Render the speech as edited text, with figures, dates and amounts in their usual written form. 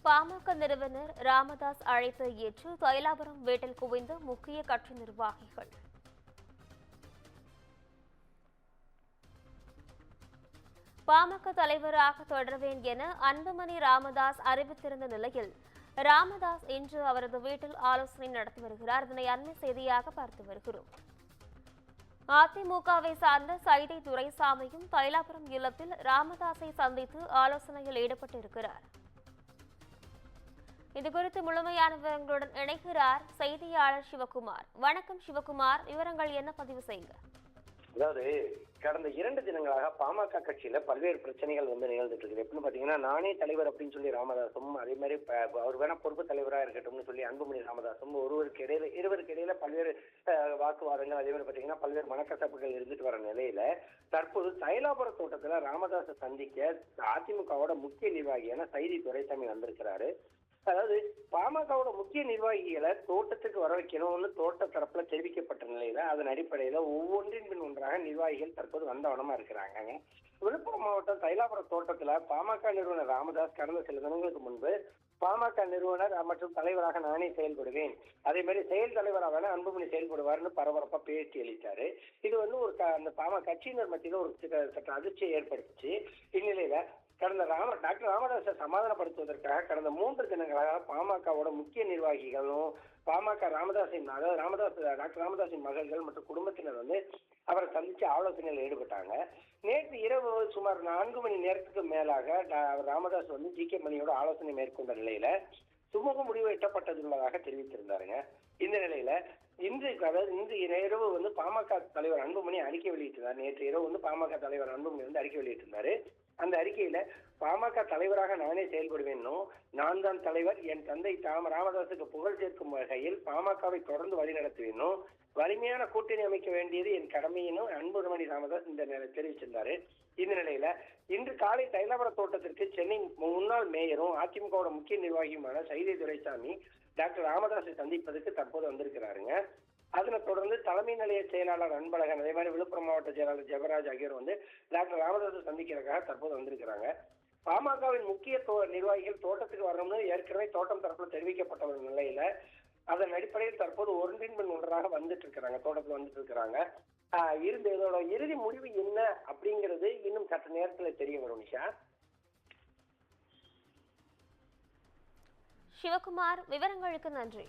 பாமக நிறுவனர் ராமதாஸ் அழைப்பை ஏற்று தைலாபுரம் வீட்டில் குவிந்த முக்கிய கட்சி நிர்வாகிகள். பாமக தலைவராக தொடர்வேன் என அன்புமணி ராமதாஸ் அறிவித்திருந்த நிலையில் ராமதாஸ் இன்று அவரது வீட்டில் ஆலோசனை நடத்தி வருகிறார். இதனை அண்மை செய்தியாக பார்த்து வருகிறோம். அதிமுகவை சார்ந்த சைதை துரைசாமியும் தைலாபுரம் இல்லத்தில் ராமதாஸை சந்தித்து ஆலோசனையில் ஈடுபட்டிருக்கிறார். இதுகுறித்து முழுமையான விவரங்களுடன் இணைகிறார் செய்தியாளர் சிவகுமார். வணக்கம் சிவகுமார், விவரங்கள் என்ன பதிவு செய்யுங்க. அதாவது கடந்த 2 தினங்களாக பாமக கட்சியில பல்வேறு பிரச்சனைகள் நிகழ்ந்துட்டு இருக்கு. எப்படின்னு பாத்தீங்கன்னா, நானே தலைவர் அப்படின்னு சொல்லி ராமதாசும், அதே மாதிரி அவர் வேணா பொறுப்பு தலைவராக இருக்கட்டும்னு சொல்லி அன்புமணி ராமதாசும் இருவருக்கு இடையில பல்வேறு வாக்குவாதங்கள், அதே மாதிரி பாத்தீங்கன்னா பல்வேறு மனக்கசப்புகள் இருந்துட்டு வர நிலையில தற்போது தைலாபுர தோட்டத்துல ராமதாஸை சந்திக்க அதிமுகவோட முக்கிய நிர்வாகியான சைதை துரைசாமி வந்திருக்கிறாரு. அதாவது பாமகவோட முக்கிய நிர்வாகிகளை தோட்டத்துக்கு வர வைக்கணும்னு தோட்ட தரப்புல தெரிவிக்கப்பட்ட நிலையில அதன் அடிப்படையில ஒவ்வொன்றின் பின் ஒன்றாக நிர்வாகிகள் தற்போது வந்தவனமா இருக்கிறாங்க. விழுப்புரம் மாவட்டம் தைலாபுரம் தோட்டத்துல பாமக நிறுவனர் ராமதாஸ் கடந்த சில தினங்களுக்கு முன்பு பாமக நிறுவனர் மற்றும் தலைவராக நானே செயல்படுவேன், அதே மாதிரி செயல் தலைவராக அன்புமணி செயல்படுவார்னு பரபரப்பா பேட்டி அளித்தாரு. இது ஒரு அந்த பாமக கட்சியினர் மத்தியில ஒரு சற்று அதிர்ச்சியை ஏற்படுத்துச்சு. இந்நிலையில கடந்த டாக்டர் ராமதாஸை சமாதானப்படுத்துவதற்காக கடந்த 3 தினங்களாக பாமகவோட முக்கிய நிர்வாகிகளும் பாமக டாக்டர் ராமதாஸின் மகள்கள் மற்றும் குடும்பத்தினர் அவரை சந்திச்சு ஆலோசனையில் ஈடுபட்டாங்க. நேற்று இரவு சுமார் 4 மணி நேரத்துக்கு மேலாக ராமதாஸ் ஜி.கே. மணியோட ஆலோசனை மேற்கொண்ட நிலையில சுமூக முடிவு எட்டப்பட்டதுள்ளதாக தெரிவித்திருந்தாருங்க. இந்த நிலையில இன்று இரவு பாமக தலைவர் அன்புமணி அறிக்கை வெளியிட்டிருந்தார். நேற்று இரவு பாமக தலைவர் அன்புமணி அறிக்கை வெளியிட்டிருந்தாரு. அந்த அறிக்கையில பாமக தலைவராக நானே செயல்படுவேன்னும், நான் தான் தலைவர், என் தந்தை ராமதாஸுக்கு புகழ் சேர்க்கும் வகையில் பாமகவை தொடர்ந்து வழிநடத்துவேனும், வலிமையான கூட்டணி அமைக்க வேண்டியது என் கடமையினும் அன்புமணி ராமதாஸ் இந்த தெரிவிச்சிருந்தாரு. இந்த நிலையில இன்று காலை தைலாபுர தோட்டத்திற்கு சென்னை முன்னாள் மேயரும் அதிமுகவோட முக்கிய நிர்வாகியுமான சைதை துரைசாமி டாக்டர் ராமதாஸை சந்திப்பதற்கு தற்போது வந்திருக்கிறாருங்க. அதனை தொடர்ந்து தலைமை நிலைய செயலாளர் அன்பழகன், அதே மாதிரி விழுப்புரம் மாவட்ட செயலாளர் ஜெபராஜ் ஆகியோர் டாக்டர் ராமதாஸை சந்திக்கிறதுக்காக தற்போது வந்திருக்கிறாங்க. பாமகவின் முக்கிய நிர்வாகிகள் தோட்டத்துக்கு வரணும்னு ஏற்கனவே தோட்டம் தரப்புல தெரிவிக்கப்பட்ட ஒரு நிலையில அதன் அடிப்படையில் தற்போது ஒன்றின் பின் ஒன்றாக தோட்டத்துல வந்துட்டு இருக்கிறாங்க. இதோட இறுதி முடிவு என்ன அப்படிங்கிறது இன்னும் சற்று நேரத்துல தெரிய வரும். நிஷா. சிவகுமார், விவரங்களுக்கு நன்றி.